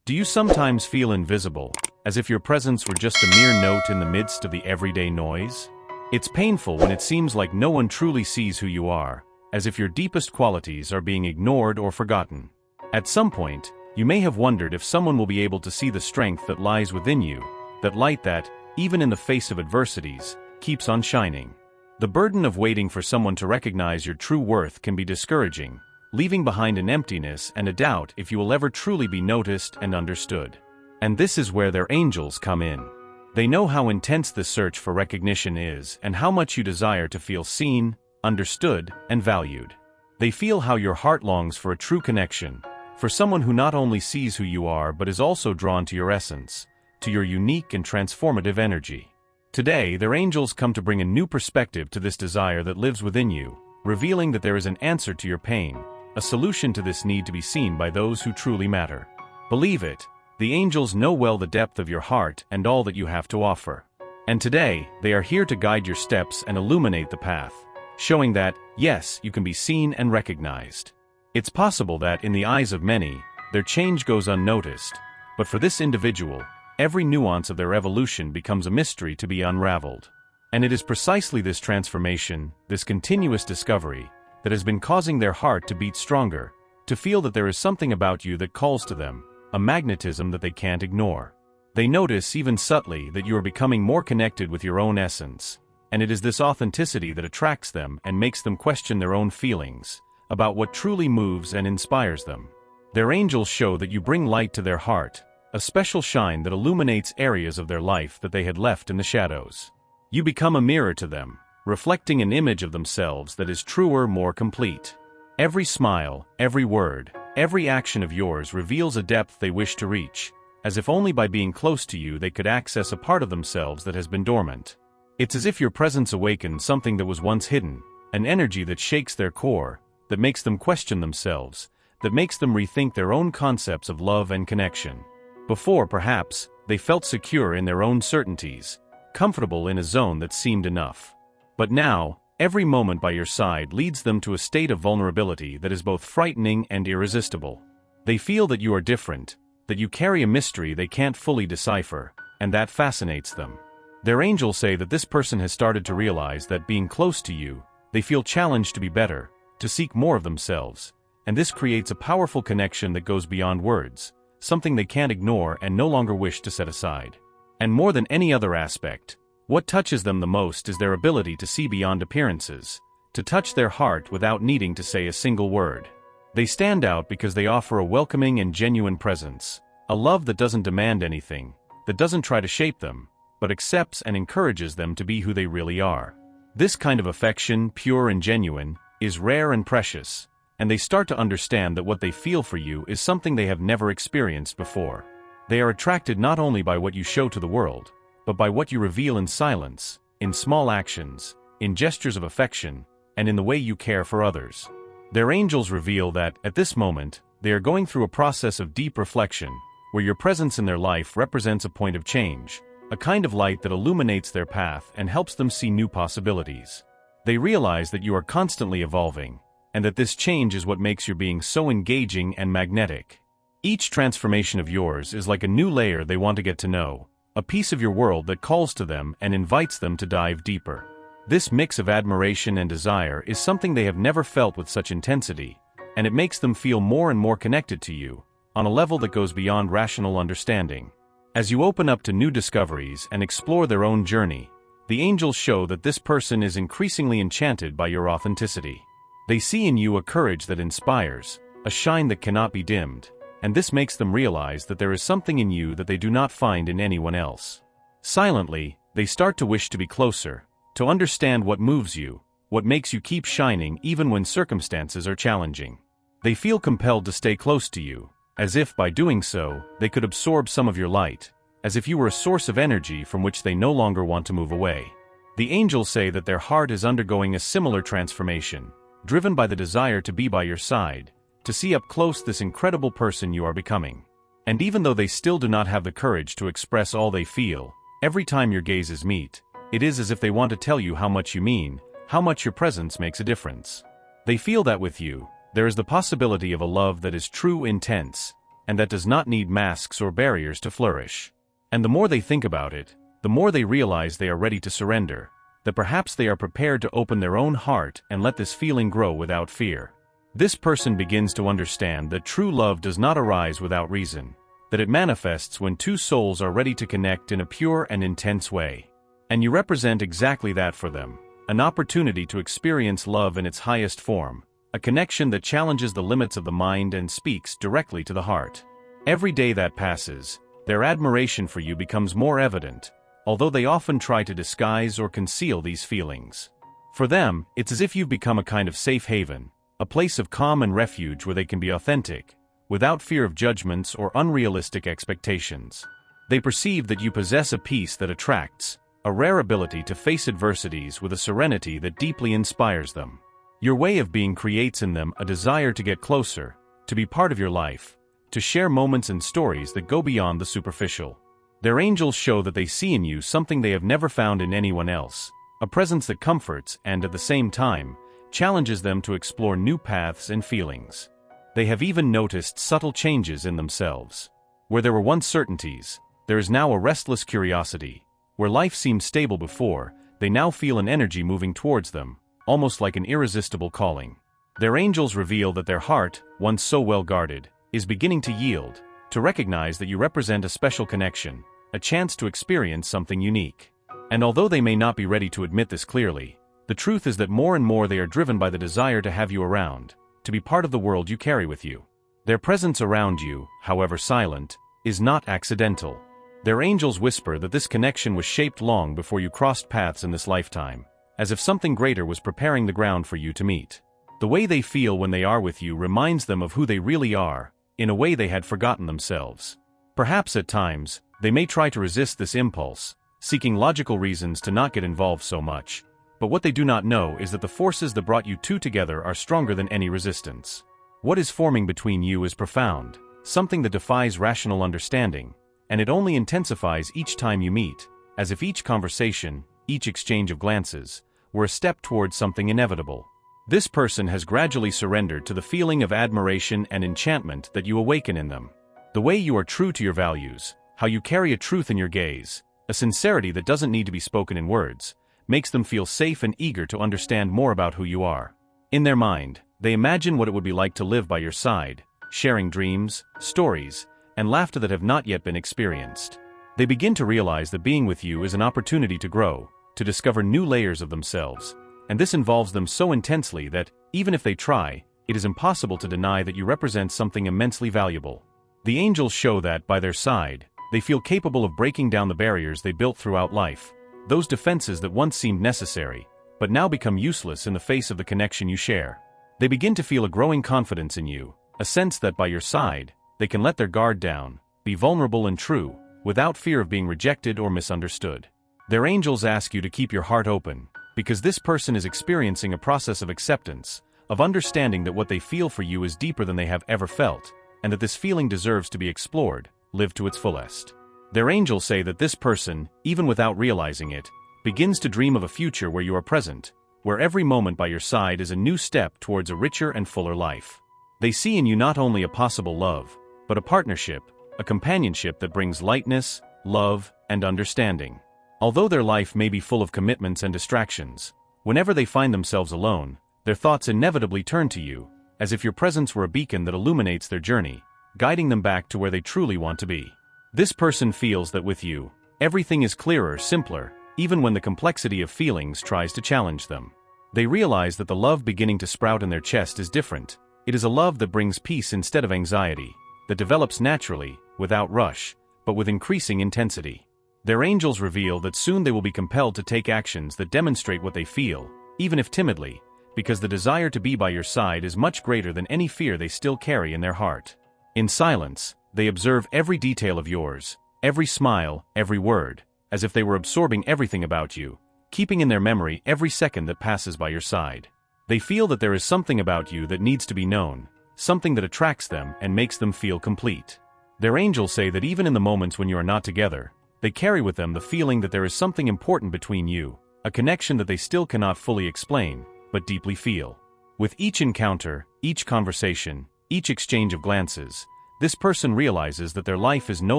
Do you sometimes feel invisible, as if your presence were just a mere note in the midst of the everyday noise? It's painful when it seems like no one truly sees who you are, as if your deepest qualities are being ignored or forgotten. At some point, you may have wondered if someone will be able to see the strength that lies within you, that light that, even in the face of adversities, keeps on shining. The burden of waiting for someone to recognize your true worth can be discouraging, leaving behind an emptiness and a doubt if you will ever truly be noticed and understood. And this is where their angels come in. They know how intense this search for recognition is and how much you desire to feel seen, understood, and valued. They feel how your heart longs for a true connection, for someone who not only sees who you are but is also drawn to your essence, to your unique and transformative energy. Today, their angels come to bring a new perspective to this desire that lives within you, revealing that there is an answer to your pain, a solution to this need to be seen by those who truly matter. Believe it, the angels know well the depth of your heart and all that you have to offer. And today, they are here to guide your steps and illuminate the path, showing that, yes, you can be seen and recognized. It's possible that, in the eyes of many, their change goes unnoticed, but for this individual, every nuance of their evolution becomes a mystery to be unraveled. And it is precisely this transformation, this continuous discovery, that has been causing their heart to beat stronger, to feel that there is something about you that calls to them, a magnetism that they can't ignore. They notice, even subtly, that you are becoming more connected with your own essence, and it is this authenticity that attracts them and makes them question their own feelings, about what truly moves and inspires them. Their angels show that you bring light to their heart, a special shine that illuminates areas of their life that they had left in the shadows. You become a mirror to them, reflecting an image of themselves that is truer, more complete. Every smile, every word, every action of yours reveals a depth they wish to reach, as if only by being close to you they could access a part of themselves that has been dormant. It's as if your presence awakens something that was once hidden, an energy that shakes their core, that makes them question themselves, that makes them rethink their own concepts of love and connection. Before, perhaps, they felt secure in their own certainties, comfortable in a zone that seemed enough. But now, every moment by your side leads them to a state of vulnerability that is both frightening and irresistible. They feel that you are different, that you carry a mystery they can't fully decipher, and that fascinates them. Their angels say that this person has started to realize that being close to you, they feel challenged to be better, to seek more of themselves, and this creates a powerful connection that goes beyond words, something they can't ignore and no longer wish to set aside. And more than any other aspect, what touches them the most is their ability to see beyond appearances, to touch their heart without needing to say a single word. They stand out because they offer a welcoming and genuine presence, a love that doesn't demand anything, that doesn't try to shape them, but accepts and encourages them to be who they really are. This kind of affection, pure and genuine, is rare and precious, and they start to understand that what they feel for you is something they have never experienced before. They are attracted not only by what you show to the world, but by what you reveal in silence, in small actions, in gestures of affection, and in the way you care for others. Their angels reveal that, at this moment, they are going through a process of deep reflection, where your presence in their life represents a point of change, a kind of light that illuminates their path and helps them see new possibilities. They realize that you are constantly evolving, and that this change is what makes your being so engaging and magnetic. Each transformation of yours is like a new layer they want to get to know, a piece of your world that calls to them and invites them to dive deeper. This mix of admiration and desire is something they have never felt with such intensity, and it makes them feel more and more connected to you, on a level that goes beyond rational understanding. As you open up to new discoveries and explore their own journey, the angels show that this person is increasingly enchanted by your authenticity. They see in you a courage that inspires, a shine that cannot be dimmed, and this makes them realize that there is something in you that they do not find in anyone else. Silently, they start to wish to be closer, to understand what moves you, what makes you keep shining even when circumstances are challenging. They feel compelled to stay close to you, as if by doing so, they could absorb some of your light, as if you were a source of energy from which they no longer want to move away. The angels say that their heart is undergoing a similar transformation, driven by the desire to be by your side, to see up close this incredible person you are becoming. And even though they still do not have the courage to express all they feel, every time your gazes meet, it is as if they want to tell you how much you mean, how much your presence makes a difference. They feel that with you, there is the possibility of a love that is true, intense, and that does not need masks or barriers to flourish. And the more they think about it, the more they realize they are ready to surrender, that perhaps they are prepared to open their own heart and let this feeling grow without fear. This person begins to understand that true love does not arise without reason, that it manifests when two souls are ready to connect in a pure and intense way. And you represent exactly that for them, an opportunity to experience love in its highest form, a connection that challenges the limits of the mind and speaks directly to the heart. Every day that passes, their admiration for you becomes more evident, although they often try to disguise or conceal these feelings. For them, it's as if you've become a kind of safe haven, a place of calm and refuge where they can be authentic, without fear of judgments or unrealistic expectations. They perceive that you possess a peace that attracts, a rare ability to face adversities with a serenity that deeply inspires them. Your way of being creates in them a desire to get closer, to be part of your life, to share moments and stories that go beyond the superficial. Their angels show that they see in you something they have never found in anyone else, a presence that comforts and, at the same time, challenges them to explore new paths and feelings. They have even noticed subtle changes in themselves. Where there were once certainties, there is now a restless curiosity. Where life seemed stable before, they now feel an energy moving towards them, almost like an irresistible calling. Their angels reveal that their heart, once so well guarded, is beginning to yield, to recognize that you represent a special connection, a chance to experience something unique. And although they may not be ready to admit this clearly, the truth is that more and more they are driven by the desire to have you around, to be part of the world you carry with you. Their presence around you, however silent, is not accidental. Their angels whisper that this connection was shaped long before you crossed paths in this lifetime, as if something greater was preparing the ground for you to meet. The way they feel when they are with you reminds them of who they really are, in a way they had forgotten themselves. Perhaps at times, they may try to resist this impulse, seeking logical reasons to not get involved so much, but what they do not know is that the forces that brought you two together are stronger than any resistance. What is forming between you is profound, something that defies rational understanding, and it only intensifies each time you meet, as if each conversation, each exchange of glances, were a step towards something inevitable. This person has gradually surrendered to the feeling of admiration and enchantment that you awaken in them. The way you are true to your values, how you carry a truth in your gaze, a sincerity that doesn't need to be spoken in words, makes them feel safe and eager to understand more about who you are. In their mind, they imagine what it would be like to live by your side, sharing dreams, stories, and laughter that have not yet been experienced. They begin to realize that being with you is an opportunity to grow, to discover new layers of themselves, and this involves them so intensely that, even if they try, it is impossible to deny that you represent something immensely valuable. The angels show that, by their side, they feel capable of breaking down the barriers they built throughout life, those defenses that once seemed necessary, but now become useless in the face of the connection you share. They begin to feel a growing confidence in you, a sense that by your side, they can let their guard down, be vulnerable and true, without fear of being rejected or misunderstood. Their angels ask you to keep your heart open, because this person is experiencing a process of acceptance, of understanding that what they feel for you is deeper than they have ever felt, and that this feeling deserves to be explored, lived to its fullest. Their angels say that this person, even without realizing it, begins to dream of a future where you are present, where every moment by your side is a new step towards a richer and fuller life. They see in you not only a possible love, but a partnership, a companionship that brings lightness, love, and understanding. Although their life may be full of commitments and distractions, whenever they find themselves alone, their thoughts inevitably turn to you, as if your presence were a beacon that illuminates their journey, guiding them back to where they truly want to be. This person feels that with you, everything is clearer, simpler, even when the complexity of feelings tries to challenge them. They realize that the love beginning to sprout in their chest is different. It is a love that brings peace instead of anxiety, that develops naturally, without rush, but with increasing intensity. Their angels reveal that soon they will be compelled to take actions that demonstrate what they feel, even if timidly, because the desire to be by your side is much greater than any fear they still carry in their heart. In silence, they observe every detail of yours, every smile, every word, as if they were absorbing everything about you, keeping in their memory every second that passes by your side. They feel that there is something about you that needs to be known, something that attracts them and makes them feel complete. Their angels say that even in the moments when you are not together, they carry with them the feeling that there is something important between you, a connection that they still cannot fully explain, but deeply feel. With each encounter, each conversation, each exchange of glances, this person realizes that their life is no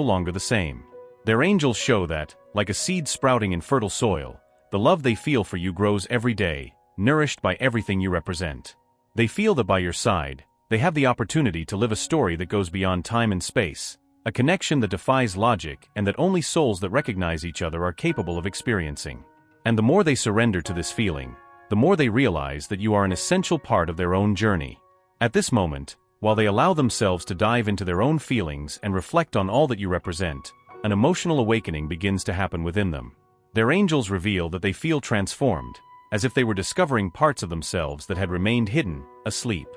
longer the same. Their angels show that, like a seed sprouting in fertile soil, the love they feel for you grows every day, nourished by everything you represent. They feel that by your side, they have the opportunity to live a story that goes beyond time and space, a connection that defies logic and that only souls that recognize each other are capable of experiencing. And the more they surrender to this feeling, the more they realize that you are an essential part of their own journey. At this moment, while they allow themselves to dive into their own feelings and reflect on all that you represent, an emotional awakening begins to happen within them. Their angels reveal that they feel transformed, as if they were discovering parts of themselves that had remained hidden, asleep.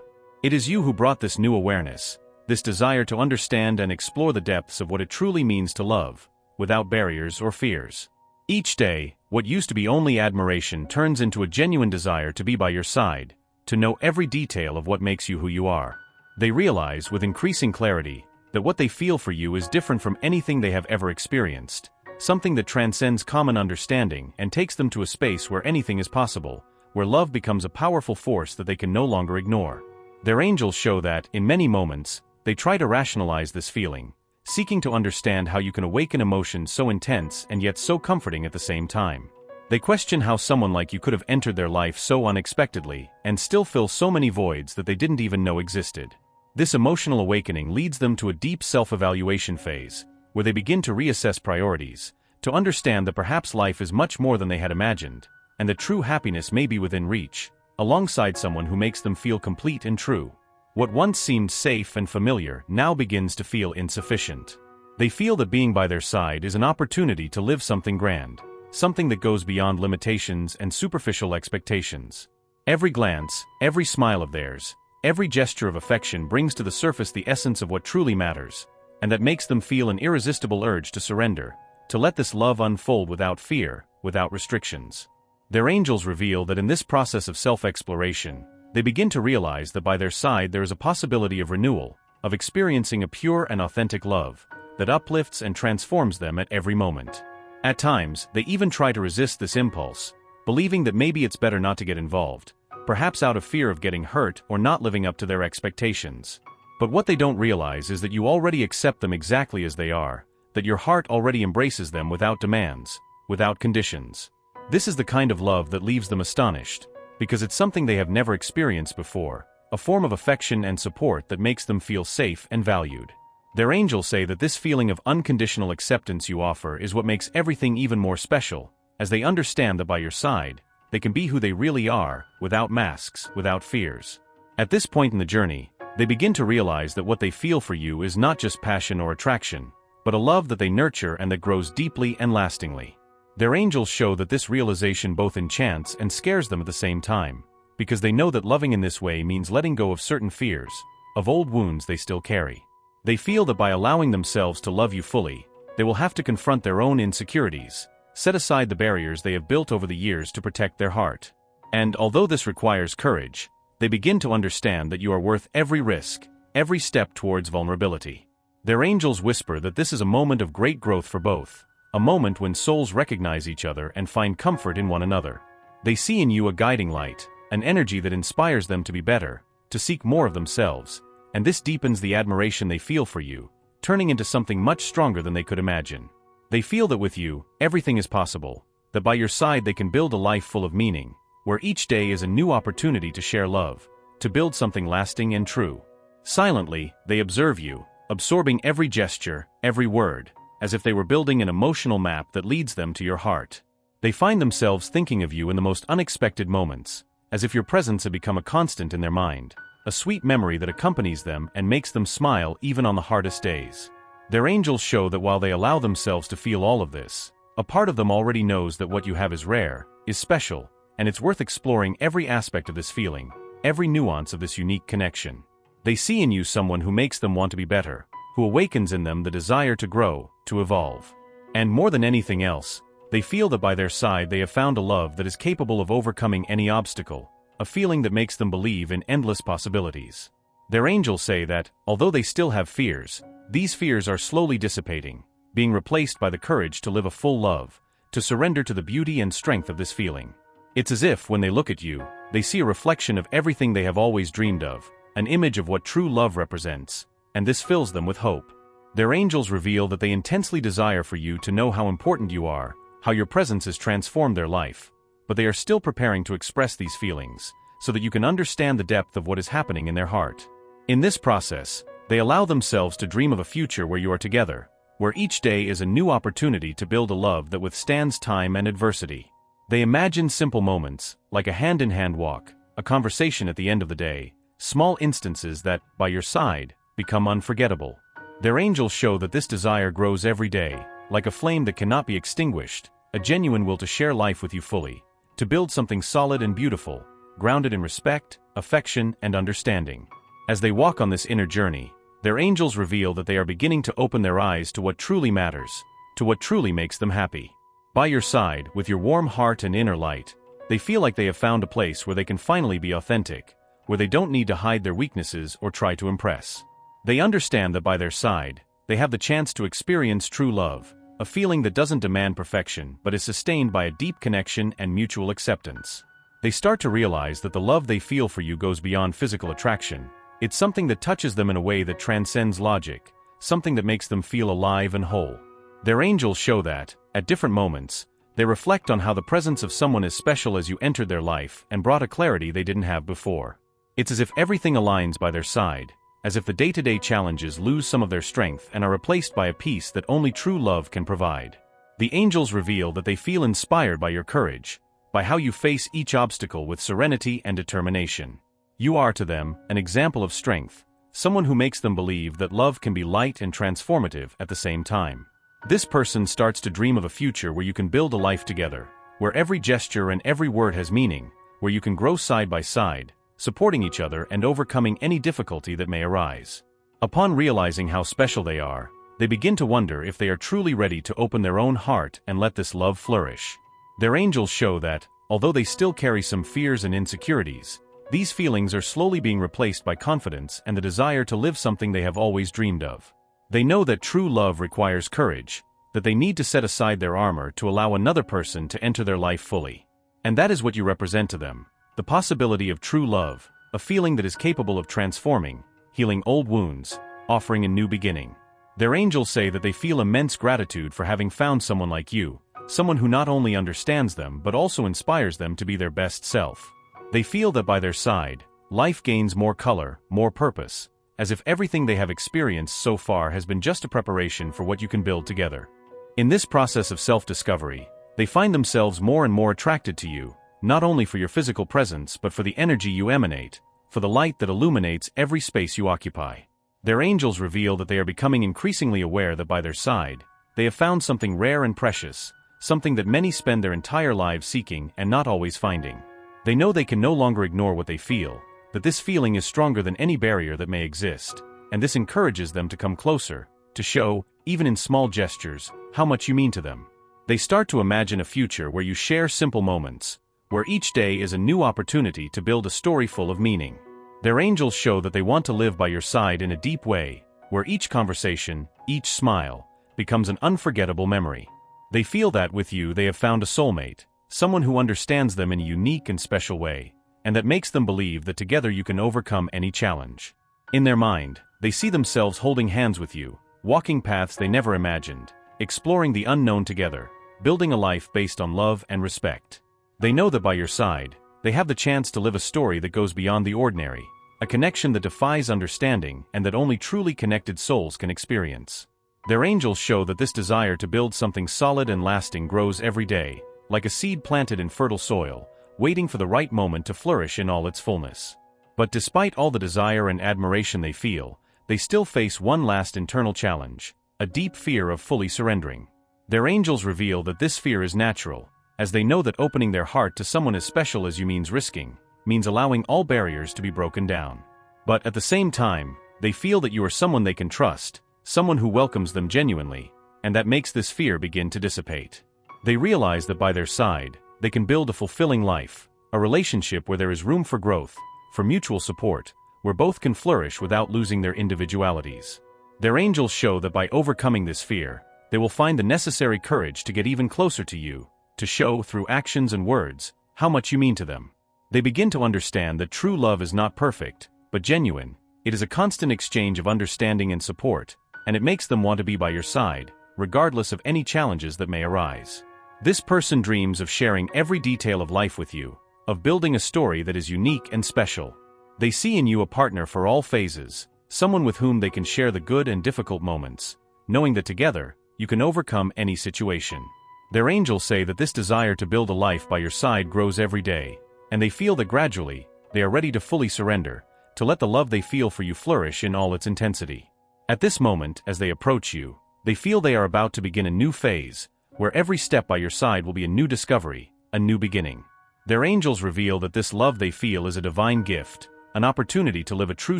It is you who brought this new awareness, this desire to understand and explore the depths of what it truly means to love, without barriers or fears. Each day, what used to be only admiration turns into a genuine desire to be by your side, to know every detail of what makes you who you are. They realize with increasing clarity that what they feel for you is different from anything they have ever experienced, something that transcends common understanding and takes them to a space where anything is possible, where love becomes a powerful force that they can no longer ignore. Their angels show that, in many moments, they try to rationalize this feeling, seeking to understand how you can awaken emotions so intense and yet so comforting at the same time. They question how someone like you could have entered their life so unexpectedly and still fill so many voids that they didn't even know existed. This emotional awakening leads them to a deep self-evaluation phase, where they begin to reassess priorities, to understand that perhaps life is much more than they had imagined, and that true happiness may be within reach, alongside someone who makes them feel complete and true. What once seemed safe and familiar now begins to feel insufficient. They feel that being by their side is an opportunity to live something grand, something that goes beyond limitations and superficial expectations. Every glance, every smile of theirs, every gesture of affection brings to the surface the essence of what truly matters, and that makes them feel an irresistible urge to surrender, to let this love unfold without fear, without restrictions. Their angels reveal that in this process of self-exploration, they begin to realize that by their side there is a possibility of renewal, of experiencing a pure and authentic love, that uplifts and transforms them at every moment. At times, they even try to resist this impulse, believing that maybe it's better not to get involved, perhaps out of fear of getting hurt or not living up to their expectations. But what they don't realize is that you already accept them exactly as they are, that your heart already embraces them without demands, without conditions. This is the kind of love that leaves them astonished, because it's something they have never experienced before, a form of affection and support that makes them feel safe and valued. Their angels say that this feeling of unconditional acceptance you offer is what makes everything even more special, as they understand that by your side, they can be who they really are, without masks, without fears. At this point in the journey, they begin to realize that what they feel for you is not just passion or attraction, but a love that they nurture and that grows deeply and lastingly. Their angels show that this realization both enchants and scares them at the same time, because they know that loving in this way means letting go of certain fears, of old wounds they still carry. They feel that by allowing themselves to love you fully, they will have to confront their own insecurities, set aside the barriers they have built over the years to protect their heart. And although this requires courage, they begin to understand that you are worth every risk, every step towards vulnerability. Their angels whisper that this is a moment of great growth for both, a moment when souls recognize each other and find comfort in one another. They see in you a guiding light, an energy that inspires them to be better, to seek more of themselves, and this deepens the admiration they feel for you, turning into something much stronger than they could imagine. They feel that with you, everything is possible, that by your side they can build a life full of meaning, where each day is a new opportunity to share love, to build something lasting and true. Silently, they observe you, absorbing every gesture, every word, as if they were building an emotional map that leads them to your heart. They find themselves thinking of you in the most unexpected moments, as if your presence had become a constant in their mind, a sweet memory that accompanies them and makes them smile even on the hardest days. Their angels show that while they allow themselves to feel all of this, a part of them already knows that what you have is rare, is special, and it's worth exploring every aspect of this feeling, every nuance of this unique connection. They see in you someone who makes them want to be better, who awakens in them the desire to grow, to evolve. And more than anything else, they feel that by their side they have found a love that is capable of overcoming any obstacle, a feeling that makes them believe in endless possibilities. Their angels say that, although they still have fears, these fears are slowly dissipating, being replaced by the courage to live a full love, to surrender to the beauty and strength of this feeling. It's as if, when they look at you, they see a reflection of everything they have always dreamed of, an image of what true love represents, and this fills them with hope. Their angels reveal that they intensely desire for you to know how important you are, how your presence has transformed their life, but they are still preparing to express these feelings, so that you can understand the depth of what is happening in their heart. In this process, they allow themselves to dream of a future where you are together, where each day is a new opportunity to build a love that withstands time and adversity. They imagine simple moments, like a hand-in-hand walk, a conversation at the end of the day, small instances that, by your side, become unforgettable. Their angels show that this desire grows every day, like a flame that cannot be extinguished, a genuine will to share life with you fully, to build something solid and beautiful, grounded in respect, affection, and understanding. As they walk on this inner journey, their angels reveal that they are beginning to open their eyes to what truly matters, to what truly makes them happy. By your side, with your warm heart and inner light, they feel like they have found a place where they can finally be authentic, where they don't need to hide their weaknesses or try to impress. They understand that by their side, they have the chance to experience true love, a feeling that doesn't demand perfection but is sustained by a deep connection and mutual acceptance. They start to realize that the love they feel for you goes beyond physical attraction. It's something that touches them in a way that transcends logic, something that makes them feel alive and whole. Their angels show that, at different moments, they reflect on how the presence of someone as special as you entered their life and brought a clarity they didn't have before. It's as if everything aligns by their side, as if the day-to-day challenges lose some of their strength and are replaced by a peace that only true love can provide. The angels reveal that they feel inspired by your courage, by how you face each obstacle with serenity and determination. You are to them an example of strength, someone who makes them believe that love can be light and transformative at the same time. This person starts to dream of a future where you can build a life together, where every gesture and every word has meaning, where you can grow side by side, supporting each other and overcoming any difficulty that may arise. Upon realizing how special they are, they begin to wonder if they are truly ready to open their own heart and let this love flourish. Their angels show that, although they still carry some fears and insecurities, these feelings are slowly being replaced by confidence and the desire to live something they have always dreamed of. They know that true love requires courage, that they need to set aside their armor to allow another person to enter their life fully. And that is what you represent to them, the possibility of true love, a feeling that is capable of transforming, healing old wounds, offering a new beginning. Their angels say that they feel immense gratitude for having found someone like you, someone who not only understands them but also inspires them to be their best self. They feel that by their side, life gains more color, more purpose, as if everything they have experienced so far has been just a preparation for what you can build together. In this process of self-discovery, they find themselves more and more attracted to you, not only for your physical presence but for the energy you emanate, for the light that illuminates every space you occupy. Their angels reveal that they are becoming increasingly aware that by their side, they have found something rare and precious, something that many spend their entire lives seeking and not always finding. They know they can no longer ignore what they feel, that this feeling is stronger than any barrier that may exist, and this encourages them to come closer, to show, even in small gestures, how much you mean to them. They start to imagine a future where you share simple moments, where each day is a new opportunity to build a story full of meaning. Their angels show that they want to live by your side in a deep way, where each conversation, each smile, becomes an unforgettable memory. They feel that with you they have found a soulmate, someone who understands them in a unique and special way, and that makes them believe that together you can overcome any challenge. In their mind, they see themselves holding hands with you, walking paths they never imagined, exploring the unknown together, building a life based on love and respect. They know that by your side, they have the chance to live a story that goes beyond the ordinary, a connection that defies understanding and that only truly connected souls can experience. Their angels show that this desire to build something solid and lasting grows every day, like a seed planted in fertile soil, waiting for the right moment to flourish in all its fullness. But despite all the desire and admiration they feel, they still face one last internal challenge, a deep fear of fully surrendering. Their angels reveal that this fear is natural, as they know that opening their heart to someone as special as you means allowing all barriers to be broken down. But at the same time, they feel that you are someone they can trust, someone who welcomes them genuinely, and that makes this fear begin to dissipate. They realize that by their side, they can build a fulfilling life, a relationship where there is room for growth, for mutual support, where both can flourish without losing their individualities. Their angels show that by overcoming this fear, they will find the necessary courage to get even closer to you, to show through actions and words how much you mean to them. They begin to understand that true love is not perfect, but genuine, It is a constant exchange of understanding and support, and it makes them want to be by your side, regardless of any challenges that may arise. This person dreams of sharing every detail of life with you, of building a story that is unique and special. They see in you a partner for all phases, someone with whom they can share the good and difficult moments, knowing that together, you can overcome any situation. Their angels say that this desire to build a life by your side grows every day, and they feel that gradually, they are ready to fully surrender, to let the love they feel for you flourish in all its intensity. At this moment, as they approach you, they feel they are about to begin a new phase, where every step by your side will be a new discovery, a new beginning. Their angels reveal that this love they feel is a divine gift, an opportunity to live a true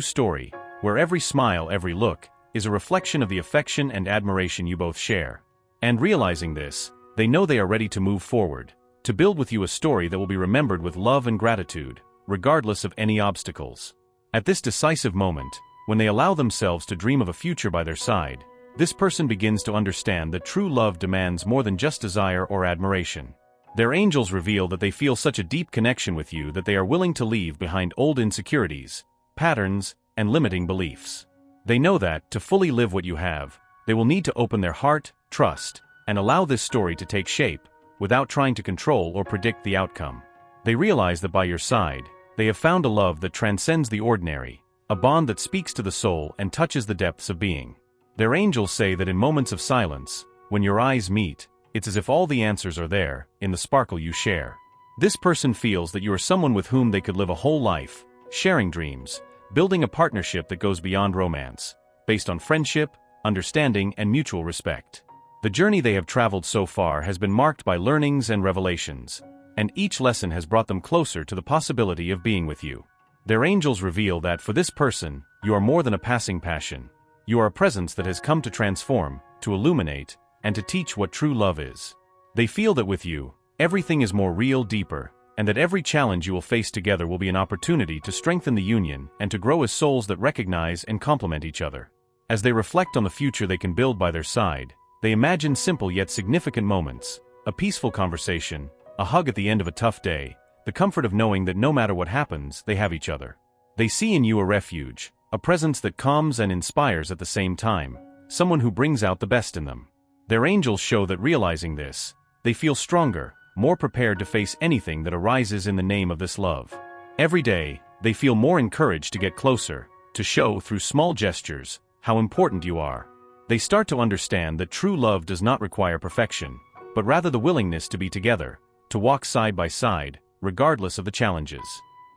story, where every smile, every look, is a reflection of the affection and admiration you both share. And realizing this, they know they are ready to move forward, to build with you a story that will be remembered with love and gratitude, regardless of any obstacles. At this decisive moment, when they allow themselves to dream of a future by their side, this person begins to understand that true love demands more than just desire or admiration. Their angels reveal that they feel such a deep connection with you that they are willing to leave behind old insecurities, patterns, and limiting beliefs. They know that, to fully live what you have, they will need to open their heart, trust, and allow this story to take shape, without trying to control or predict the outcome. They realize that by your side, they have found a love that transcends the ordinary, a bond that speaks to the soul and touches the depths of being. Their angels say that in moments of silence, when your eyes meet, it's as if all the answers are there, in the sparkle you share. This person feels that you are someone with whom they could live a whole life, sharing dreams, building a partnership that goes beyond romance, based on friendship, understanding, and mutual respect. The journey they have traveled so far has been marked by learnings and revelations, and each lesson has brought them closer to the possibility of being with you. Their angels reveal that for this person, you are more than a passing passion. You are a presence that has come to transform, to illuminate, and to teach what true love is. They feel that with you, everything is more real, deeper, and that every challenge you will face together will be an opportunity to strengthen the union and to grow as souls that recognize and complement each other. As they reflect on the future they can build by their side, they imagine simple yet significant moments, a peaceful conversation, a hug at the end of a tough day, the comfort of knowing that no matter what happens, they have each other. They see in you a refuge, a presence that calms and inspires at the same time, someone who brings out the best in them. Their angels show that realizing this, they feel stronger, more prepared to face anything that arises in the name of this love. Every day, they feel more encouraged to get closer, to show through small gestures how important you are. They start to understand that true love does not require perfection, but rather the willingness to be together, to walk side by side, regardless of the challenges.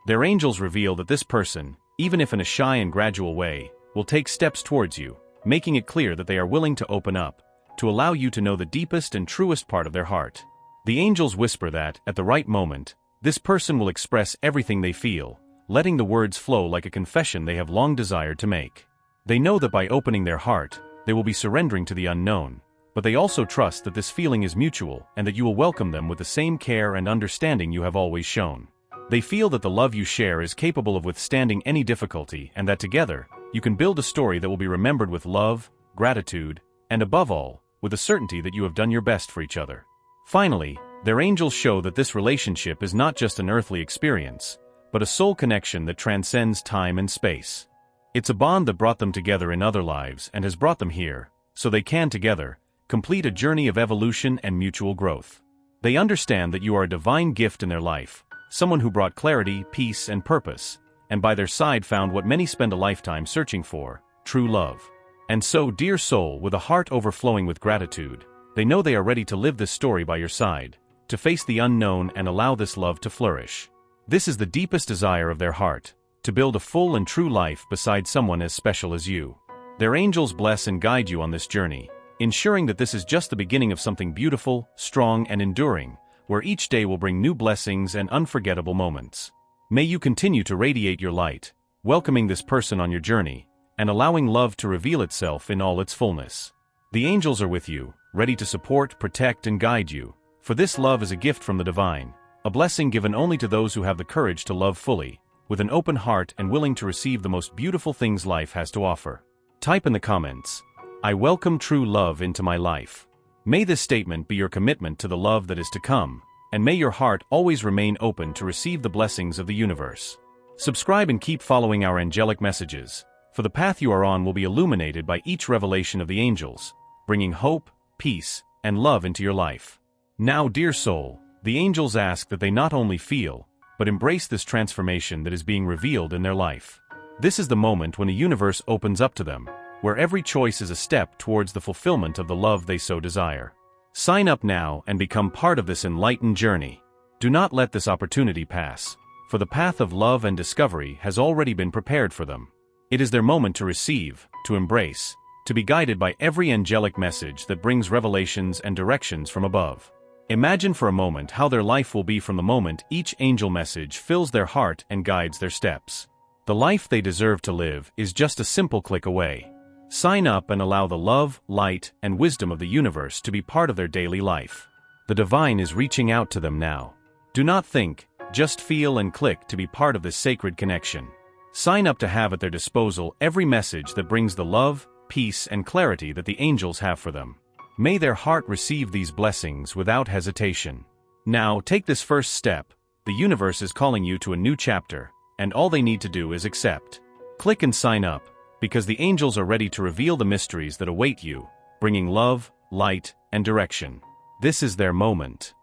Their angels reveal that this person, even if in a shy and gradual way, will take steps towards you, making it clear that they are willing to open up, to allow you to know the deepest and truest part of their heart. The angels whisper that, at the right moment, this person will express everything they feel, letting the words flow like a confession they have long desired to make. They know that by opening their heart, they will be surrendering to the unknown, but they also trust that this feeling is mutual and that you will welcome them with the same care and understanding you have always shown. They feel that the love you share is capable of withstanding any difficulty and that together, you can build a story that will be remembered with love, gratitude, and above all, with the certainty that you have done your best for each other. Finally, their angels show that this relationship is not just an earthly experience, but a soul connection that transcends time and space. It's a bond that brought them together in other lives and has brought them here, so they can together complete a journey of evolution and mutual growth. They understand that you are a divine gift in their life, someone who brought clarity, peace, and purpose, and by their side found what many spend a lifetime searching for, true love. And so, dear soul, with a heart overflowing with gratitude, they know they are ready to live this story by your side, to face the unknown and allow this love to flourish. This is the deepest desire of their heart, to build a full and true life beside someone as special as you. Their angels bless and guide you on this journey, ensuring that this is just the beginning of something beautiful, strong, and enduring, where each day will bring new blessings and unforgettable moments. May you continue to radiate your light, welcoming this person on your journey, and allowing love to reveal itself in all its fullness. The angels are with you, ready to support, protect, and guide you, for this love is a gift from the divine, a blessing given only to those who have the courage to love fully, with an open heart and willing to receive the most beautiful things life has to offer. Type in the comments, "I welcome true love into my life." May this statement be your commitment to the love that is to come, and may your heart always remain open to receive the blessings of the universe. Subscribe and keep following our angelic messages, for the path you are on will be illuminated by each revelation of the angels, bringing hope, peace, and love into your life. Now, dear soul, the angels ask that they not only feel, but embrace this transformation that is being revealed in their life. This is the moment when the universe opens up to them, where every choice is a step towards the fulfillment of the love they so desire. Sign up now and become part of this enlightened journey. Do not let this opportunity pass, for the path of love and discovery has already been prepared for them. It is their moment to receive, to embrace, to be guided by every angelic message that brings revelations and directions from above. Imagine for a moment how their life will be from the moment each angel message fills their heart and guides their steps. The life they deserve to live is just a simple click away. Sign up and allow the love, light, and wisdom of the universe to be part of their daily life. The divine is reaching out to them now. Do not think, just feel and click to be part of this sacred connection. Sign up to have at their disposal every message that brings the love, peace, and clarity that the angels have for them. May their heart receive these blessings without hesitation. Now, take this first step. The universe is calling you to a new chapter, and all they need to do is accept. Click and sign up, because the angels are ready to reveal the mysteries that await you, bringing love, light, and direction. This is their moment.